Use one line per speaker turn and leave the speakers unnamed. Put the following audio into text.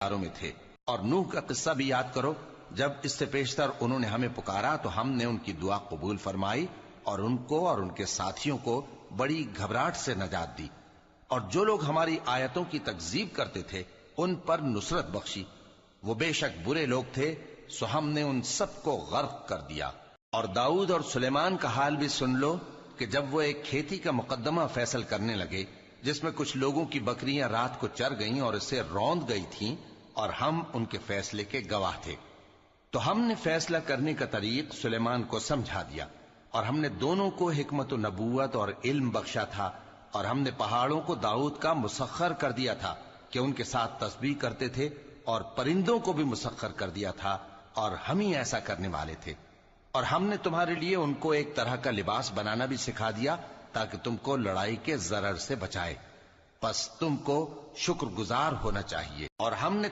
میں تھے۔ اور نوح کا قصہ بھی یاد کرو، جب اس سے پیشتر انہوں نے ہمیں پکارا تو ہم نے ان کی دعا قبول فرمائی اور ان کو اور ان کے ساتھیوں کو بڑی گھبراہٹ سے نجات دی، اور جو لوگ ہماری آیتوں کی تکذیب کرتے تھے ان پر نصرت بخشی۔ وہ بے شک برے لوگ تھے، سو ہم نے ان سب کو غرق کر دیا۔ اور داؤد اور سلیمان کا حال بھی سن لو کہ جب وہ ایک کھیتی کا مقدمہ فیصل کرنے لگے جس میں کچھ لوگوں کی بکریاں رات کو چر گئیں اور اسے روند گئی تھیں، اور ہم ان کے فیصلے کے گواہ تھے، تو ہم نے فیصلہ کرنے کا طریق سلیمان کو سمجھا دیا، اور ہم نے دونوں کو حکمت و نبوت اور علم بخشا تھا، اور ہم نے پہاڑوں کو داؤد کا مسخر کر دیا تھا کہ ان کے ساتھ تسبیح کرتے تھے، اور پرندوں کو بھی مسخر کر دیا تھا، اور ہم ہی ایسا کرنے والے تھے۔ اور ہم نے تمہارے لیے ان کو ایک طرح کا لباس بنانا بھی سکھا دیا تاکہ تم کو لڑائی کے ضرر سے بچائے، پس تم کو شکر گزار ہونا چاہیے۔ اور ہم نے